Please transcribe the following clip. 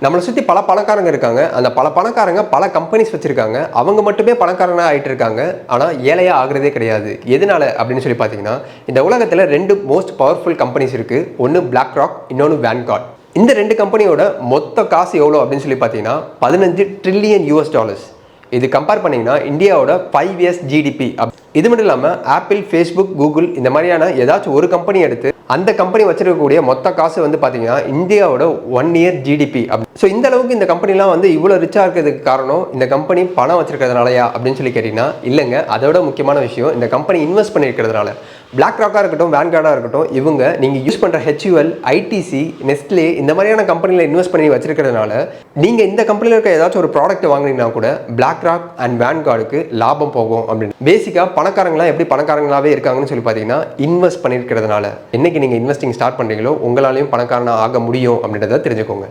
நம்மளை சுற்றி பல பணக்காரங்க இருக்காங்க. அந்த பல பணக்காரங்க பல கம்பெனிஸ் வச்சுருக்காங்க. அவங்க மட்டுமே பணக்காரனாக ஆகிட்டு இருக்காங்க. ஆனால் ஏழையாக ஆகிறதே கிடையாது. எதனால அப்படின்னு சொல்லி பார்த்தீங்கன்னா, இந்த உலகத்தில் 2 மோஸ்ட் பவர்ஃபுல் கம்பெனிஸ் இருக்குது. ஒன்று பிளாக் ராக், இன்னொன்று வேன்கார்ட். இந்த 2 கம்பெனியோட மொத்த காசு எவ்வளோ அப்படின்னு சொல்லி பார்த்தீங்கன்னா $15 ட்ரில்லியன். இது கம்பேர் பண்ணிங்கன்னா இந்தியாவோட 5 இயர்ஸ் ஜிடிபி. இது மட்டும் இல்லாமல் ஆப்பிள், ஃபேஸ்புக், கூகுள் இந்த மாதிரியான ஏதாச்சும் ஒரு கம்பெனி எடுத்து அந்த கம்பெனி வச்சிருக்கக்கூடிய மொத்த காசு வந்து பார்த்தீங்கன்னா இந்தியாவோட 1 இயர் ஜிடிபி. ஸோ இந்த அளவுக்கு இந்த கம்பெனிலாம் வந்து இவ்வளோ ரிச்சாக இருக்கிறதுக்கு காரணம் இந்த கம்பெனி பணம் வச்சிருக்கிறதுனாலயா அப்படின்னு சொல்லி கேட்டிங்கன்னா இல்லைங்க. அதோட முக்கியமான விஷயம் இந்த கம்பெனி இன்வெஸ்ட் பண்ணியிருக்கிறதுனால. பிளாக் ராக்காக இருக்கட்டும், வேன்கார்டாக இருக்கட்டும், இவங்க நீங்கள் யூஸ் பண்ணுற HUL, ITC, நெஸ்ட்லே இந்த மாதிரியான கம்பெனியில் இன்வெஸ்ட் பண்ணி வச்சிருக்கிறதுனால நீங்கள் இந்த கம்பெனியில் இருக்க ஏதாச்சும் ஒரு ப்ராடக்ட் வாங்கினீங்கன்னா கூட பிளாக் ராக் அண்ட் வேன்கார்டுக்கு லாபம் போகும் அப்படின்னு. பேசிக்காக பணக்காரங்களாம் எப்படி பணக்காரங்களாகவே இருக்காங்கன்னு சொல்லி பார்த்தீங்கன்னா இன்வெஸ்ட் பண்ணியிருக்கிறதுனால. என்னைக்கு நீங்கள் இன்வெஸ்டிங் ஸ்டார்ட் பண்ணுறீங்களோ உங்களாலையும் பணக்காரனாக ஆக முடியும் அப்படின்றத தெரிஞ்சுக்கோங்க.